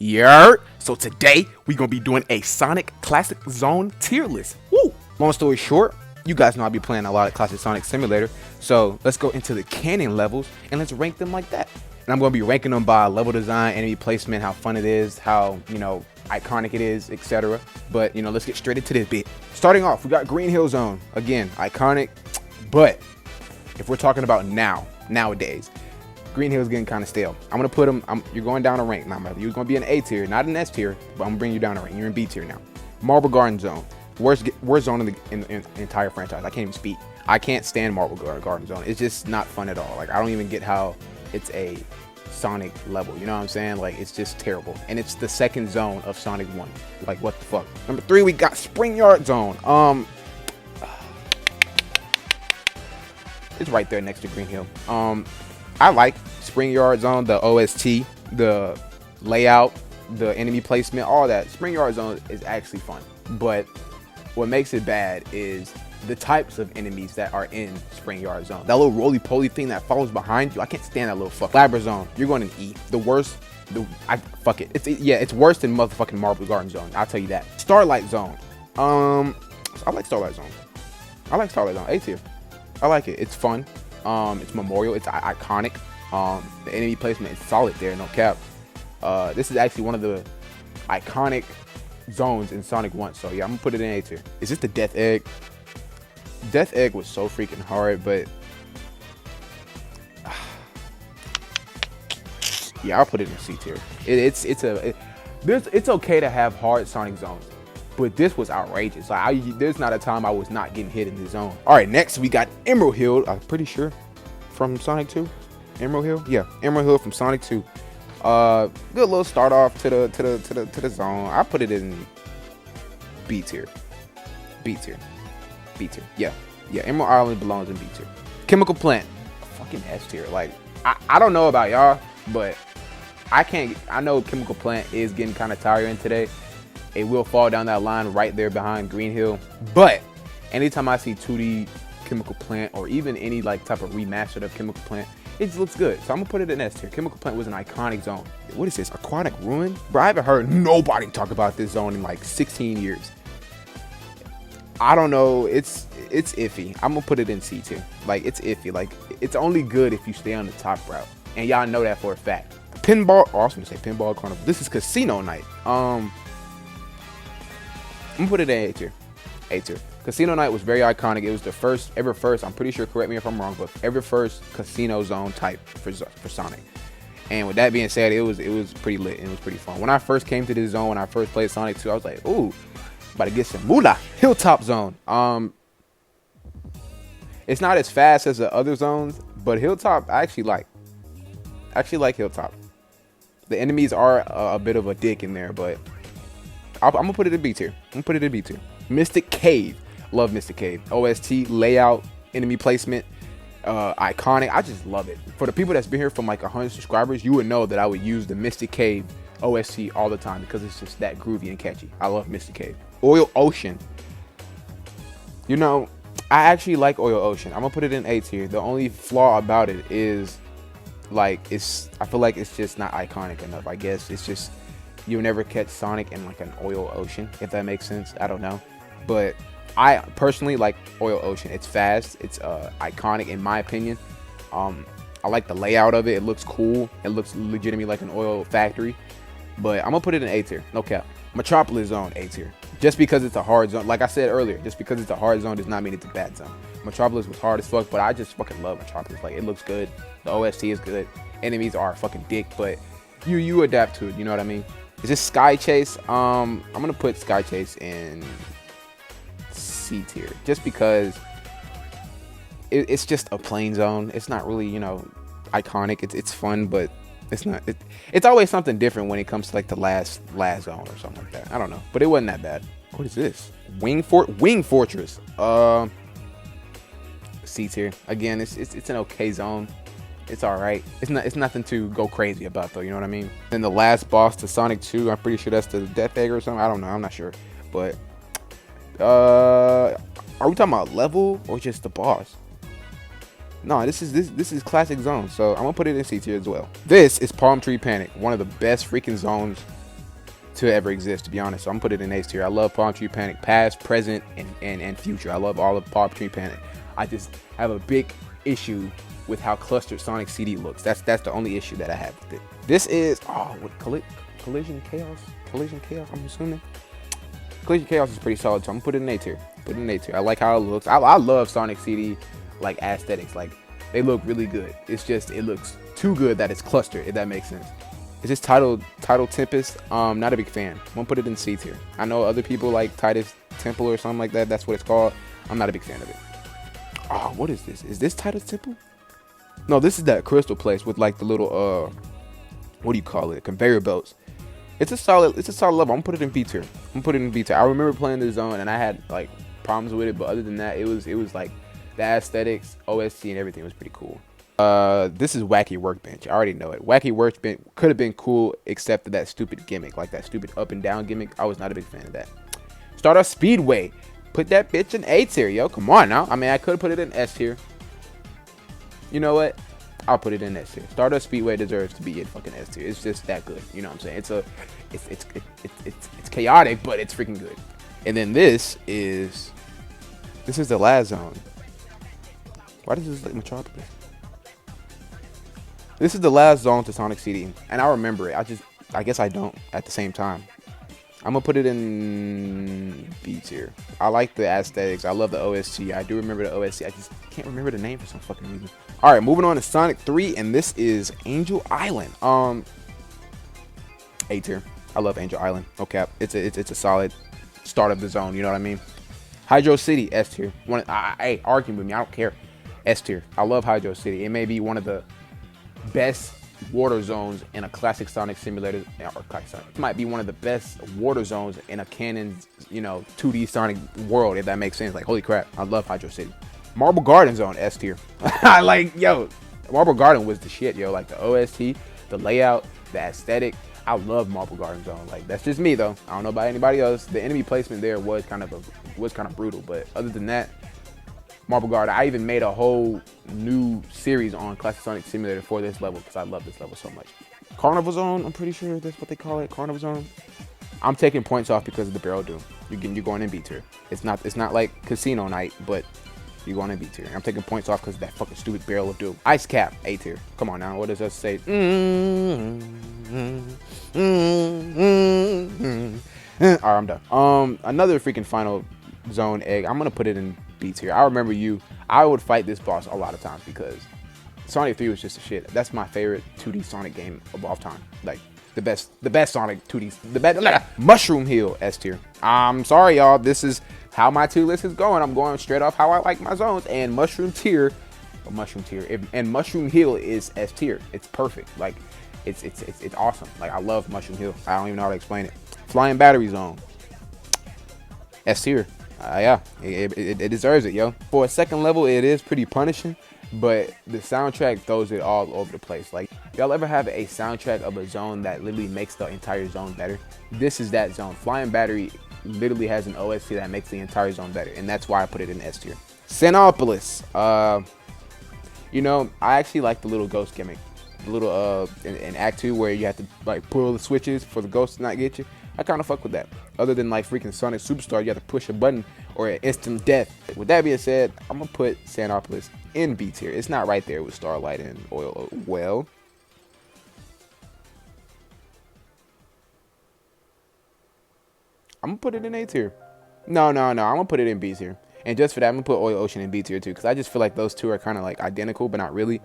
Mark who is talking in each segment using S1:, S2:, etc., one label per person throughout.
S1: Yeah. So today we gonna be doing a Sonic Classic Zone tier list. Woo! Long story short, you guys know I'll be playing a lot of Classic Sonic Simulator. So let's go into the canon levels and let's rank them like that. And I'm gonna be ranking them by level design, enemy placement, how fun it is, how iconic it is, etc. But let's get straight into this bit. Starting off, we got Green Hill Zone. Again, iconic. But if we're talking about nowadays, Green Hill's getting kind of stale. I'm gonna put them. You're going down a rank now. You're gonna be an A tier, not an S tier, but I'm gonna bring you down a rank. You're in B tier now. Marble Garden Zone, worst zone in the entire franchise. I can't even speak. I can't stand Marble Garden Zone. It's just not fun at all. Like, I don't even get how it's a Sonic level. You know what I'm saying? Like, it's just terrible. And it's the second zone of Sonic 1. Like, what the fuck? Number 3, we got Spring Yard Zone. It's right there next to Green Hill. I like Spring Yard Zone, the OST, the layout, the enemy placement, all that. Spring Yard Zone is actually fun. But what makes it bad is the types of enemies that are in Spring Yard Zone. That little roly-poly thing that follows behind you, I can't stand that little fuck. Labra Zone, you're going in E. The worst, fuck it. It's worse than motherfucking Marble Garden Zone. I'll tell you that. Starlight Zone. I like Starlight Zone. A tier. I like it. It's fun. It's memorial. It's iconic. The enemy placement is solid there, no cap. This is actually one of the iconic zones in Sonic 1. So yeah, I'm gonna put it in A tier. Is this the Death Egg? Death Egg was so freaking hard, but yeah, I'll put it in C tier. It's okay to have hard Sonic zones, but this was outrageous. Like, there's not a time I was not getting hit in the zone. All right, next we got Emerald Hill. I'm pretty sure from Sonic 2. Emerald Hill, yeah, Emerald Hill from Sonic 2. Good little start off to the zone. I put it in B tier. Yeah. Emerald Island belongs in B tier. Chemical Plant, fucking S tier. Like, I don't know about y'all, but I know Chemical Plant is getting kind of tiring today. It will fall down that line right there behind Green Hill. But anytime I see 2D Chemical Plant or even any like type of remastered of Chemical Plant, it just looks good. So I'm gonna put it in S tier. Chemical Plant was an iconic zone. What is this? Aquatic Ruin? Bro, I haven't heard nobody talk about this zone in like 16 years. I don't know. It's iffy. I'm gonna put it in C tier. Like, it's iffy. Like, it's only good if you stay on the top route, and y'all know that for a fact. Pinball. Oh, I was gonna say Pinball Carnival. This is Casino Night. I'm gonna put it in A tier. Casino Night was very iconic. It was the first. I'm pretty sure. Correct me if I'm wrong, but ever first casino zone type for Sonic. And with that being said, it was pretty lit and it was pretty fun. When I first came to this zone, when I first played Sonic 2, I was like, ooh, about to get some moolah. Hilltop Zone. It's not as fast as the other zones, but Hilltop I actually like. Hilltop. The enemies are a bit of a dick in there, but I'm gonna put it in B tier. Mystic Cave. Love Mystic Cave. OST, layout, enemy placement, iconic. I just love it. For the people that's been here from like 100 subscribers, you would know that I would use the Mystic Cave OST all the time because it's just that groovy and catchy. I love Mystic Cave. Oil Ocean. I actually like Oil Ocean. I'm gonna put it in A tier. The only flaw about it is like I feel like it's just not iconic enough. I guess it's just you'll never catch Sonic in like an oil ocean, if that makes sense. I don't know, but I personally like Oil Ocean. It's fast. It's iconic in my opinion. I like the layout of it. It looks cool. It looks legitimately like an oil factory. But I'm gonna put it in A tier. No cap. Metropolis Zone, A tier. Just because it's a hard zone, like I said earlier, just because it's a hard zone does not mean it's a bad zone. Metropolis was hard as fuck, but I just fucking love Metropolis. Like, it looks good. The OST is good. Enemies are fucking dick, but you adapt to it. You know what I mean? Is this Sky Chase? I'm gonna put Sky Chase in C tier, just because it's just a plain zone. It's not really iconic. It's fun, but it's not. It's always something different when it comes to like the last zone or something like that. I don't know, but it wasn't that bad. What is this? Wing Fortress. C tier. Again, it's an okay zone. It's all right. It's nothing to go crazy about though. You know what I mean? Then the last boss to Sonic 2. I'm pretty sure that's the Death Egg or something. I don't know. I'm not sure, but are we talking about level or just the boss? No, this is classic zone, so I'm gonna put it in C tier as well. This is Palm Tree Panic, one of the best freaking zones to ever exist, to be honest. So I'm gonna put it in A tier. I love Palm Tree Panic, past, present, and future. I love all of Palm Tree Panic. I just have a big issue with how clustered Sonic CD looks. That's the only issue that I have with it. This is what Collision Chaos? Collision Chaos, I'm assuming. Collision Chaos is pretty solid, so I'm gonna put it in A tier. Put it in A tier. I like how it looks. I love Sonic CD like aesthetics. Like they look really good. It's just it looks too good that it's clustered, if that makes sense. Is this title Tempest? Not a big fan. I'm gonna put it in C tier. I know other people like Titus Temple or something like that. That's what it's called. I'm not a big fan of it. What is this? Is this Titus Temple? No, this is that crystal place with like the little what do you call it? Conveyor belts. It's a solid level. I'm gonna put it in B tier. I'm gonna put it in B tier. I remember playing this zone and I had like problems with it, but other than that, it was like the aesthetics, OST, and everything was pretty cool. This is Wacky Workbench. I already know it. Wacky Workbench could have been cool, except for that stupid gimmick, like that stupid up and down gimmick. I was not a big fan of that. Stardust Speedway. Put that bitch in A tier, yo. Come on now. I mean, I could have put it in S tier. You know what? I'll put it in S tier. Stardust Speedway deserves to be in fucking S tier. It's just that good. You know what I'm saying? It's chaotic, but it's freaking good. And then this is the last zone. Why does this look Metropolis? This is the last zone to Sonic CD, and I remember it. I guess I don't at the same time. I'm gonna put it in B tier. I like the aesthetics. I love the OST. I do remember the OST. I just can't remember the name for some fucking reason. All right, moving on to Sonic 3, and this is Angel Island. A tier. I love Angel Island. No cap. It's a solid start of the zone. You know what I mean? Hydro City, S tier. Hey, argue with me. I don't care. S tier. I love Hydro City. It may be one of the best water zones in a classic Sonic simulator, or classic Sonic. It might be one of the best water zones in a canon, 2D Sonic world, if that makes sense. Like, holy crap, I love Hydro City. Marble Garden Zone, S tier. Marble Garden was the shit, yo. Like the OST, the layout, the aesthetic. I love Marble Garden Zone. Like, that's just me though. I don't know about anybody else. The enemy placement there was kind of brutal, but other than that, Marble Garden. I even made a whole new series on Classic Sonic Simulator for this level because I love this level so much. Carnival Zone, I'm pretty sure that's what they call it. Carnival Zone. I'm taking points off because of the Barrel Doom. You're going in B tier. It's not like Casino Night, but you're going in B tier. I'm taking points off because of that fucking stupid Barrel of Doom. Ice Cap, A tier. Come on now, what does that say? Alright, I'm done. Another freaking final zone egg. I'm gonna put it in B tier. I remember I would fight this boss a lot of times because Sonic 3 was just a shit. That's my favorite 2D Sonic game of all time. Like the best Sonic 2D, the best. Mushroom Hill, S tier. I'm sorry, y'all. This is how my tier list is going. I'm going straight off how I like my zones, and Mushroom Hill is S tier. It's perfect. Like it's awesome. Like I love Mushroom Hill. I don't even know how to explain it. Flying Battery Zone, S tier. Yeah, it deserves it, yo. For a second level, it is pretty punishing, but the soundtrack throws it all over the place. Like, y'all ever have a soundtrack of a zone that literally makes the entire zone better? This is that zone. Flying Battery literally has an OST that makes the entire zone better, and that's why I put it in S tier. Xenopolis. I actually like the little ghost gimmick. The little in Act 2 where you have to like pull the switches for the ghost to not get you. I kind of fuck with that. Other than like freaking Sonic Superstar, you have to push a button or instant death. With that being said, I'm gonna put Xenopolis in B tier. It's not right there with Starlight and Oil Well. I'm gonna put it in A tier. No. I'm gonna put it in B tier. And just for that, I'm gonna put Oil Ocean in B tier too, because I just feel like those two are kind of like identical, but not really.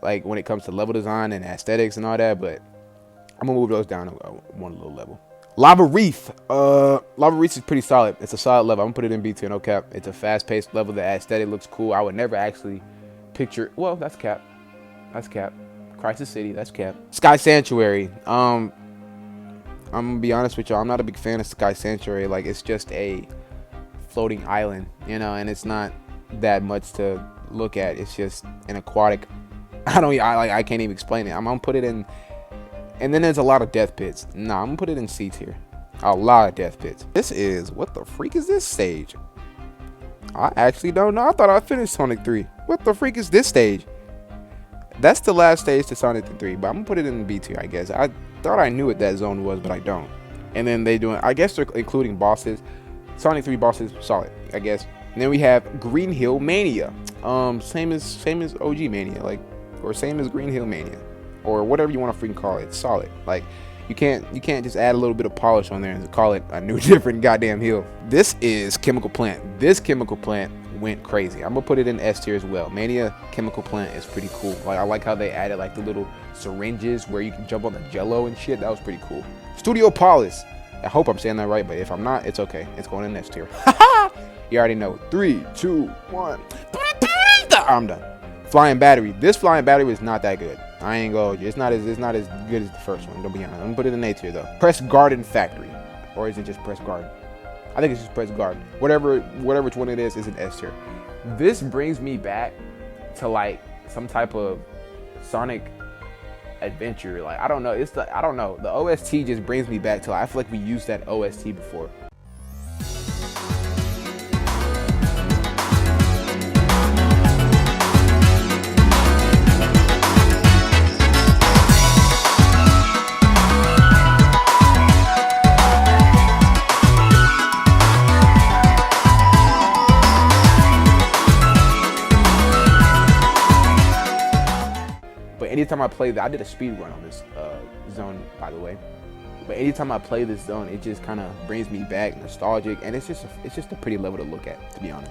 S1: Like when it comes to level design and aesthetics and all that, but I'm gonna move those down one little level. Lava Reef. Lava Reef is pretty solid. It's a solid level. I'm gonna put it in B tier, no cap. It's a fast-paced level. The aesthetic looks cool. I would never actually picture. Well, that's cap. That's cap. Crisis City. That's cap. Sky Sanctuary. I'm gonna be honest with y'all. I'm not a big fan of Sky Sanctuary. Like it's just a floating island, and it's not that much to look at. It's just an aquatic. I can't even explain it. I'm gonna put it in. And then there's a lot of death pits. Nah, I'm gonna put it in C tier. A lot of death pits. What the freak is this stage? I actually don't know. I thought I finished Sonic 3. What the freak is this stage? That's the last stage to Sonic 3, but I'm gonna put it in B tier, I guess. I thought I knew what that zone was, but I don't. And then they doing, I guess they're including bosses. Sonic 3 bosses, solid, I guess. And then we have Green Hill Mania. Same as OG Mania, like, or same as Green Hill Mania, or whatever you want to freaking call it. It's solid. Like, you can't just add a little bit of polish on there and call it a new different goddamn hill. This is Chemical Plant. This Chemical Plant went crazy. I'm gonna put it in S tier as well. Mania Chemical Plant is pretty cool. Like, I like how they added like the little syringes where you can jump on the jello and shit. That was pretty cool. Studio Police. I hope I'm saying that right, but if I'm not, it's okay. It's going in S tier. You already know. 3, 2, 1. I'm done. Flying Battery. This Flying Battery is not that good. I ain't gonna. It's not as good as the first one. Don't be honest. I'm gonna put it in A tier though. Press Garden Factory, or is it just Press Garden? I think it's just Press Garden. Whatever which one it is an S tier. This brings me back to like some type of Sonic adventure. Like, I don't know. I don't know. The OST just brings me back to, like, I feel like we used that OST before. Anytime I play that, I did a speed run on this zone, by the way. But anytime I play this zone, it just kind of brings me back, nostalgic, and it's just a pretty level to look at, to be honest.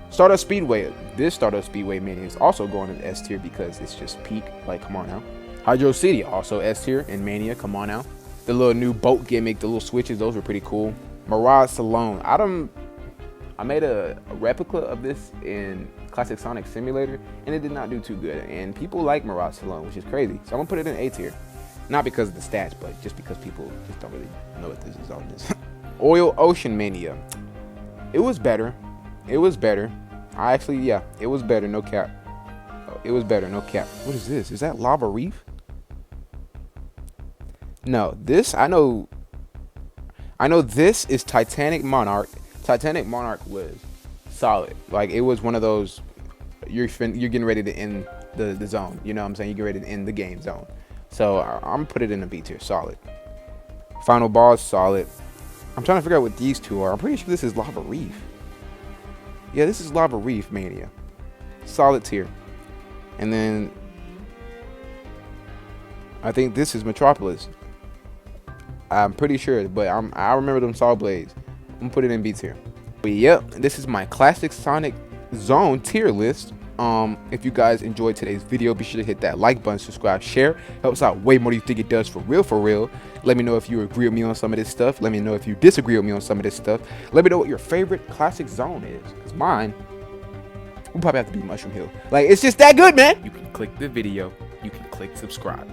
S1: Stardust Speedway. This Stardust Speedway Mania is also going in S tier because it's just peak. Like, come on now. Hydro City, also S tier in Mania. Come on now. The little new boat gimmick, the little switches, those were pretty cool. Mirage Salon. I made a replica of this in Classic Sonic Simulator, and it did not do too good. And people like Mirage Salon, which is crazy. So I'm gonna put it in A tier. Not because of the stats, but just because people just don't really know what this is on this. Oil Ocean Mania. It was better. It was better. It was better, no cap. It was better, no cap. What is this? Is that Lava Reef? No, this, I know this is Titanic Monarch. Titanic Monarch was solid. Like, it was one of those, you're getting ready to end the zone. You know what I'm saying? You get ready to end the game zone. So I'm gonna put it in a B tier, solid. Final boss, solid. I'm trying to figure out what these two are. I'm pretty sure this is Lava Reef. Yeah, this is Lava Reef Mania. Solid tier. And then I think this is Metropolis. I'm pretty sure, but I remember them Saw Blades. I'm gonna put it in B tier. But yep, this is my Classic Sonic Zone tier list. If you guys enjoyed today's video, be sure to hit that like button, subscribe, share. Helps out way more than you think it does, for real, for real. Let me know if you agree with me on some of this stuff. Let me know if you disagree with me on some of this stuff. Let me know what your favorite Classic Zone is, because mine will probably have to be Mushroom Hill. Like, it's just that good, man. You can click the video, you can click subscribe.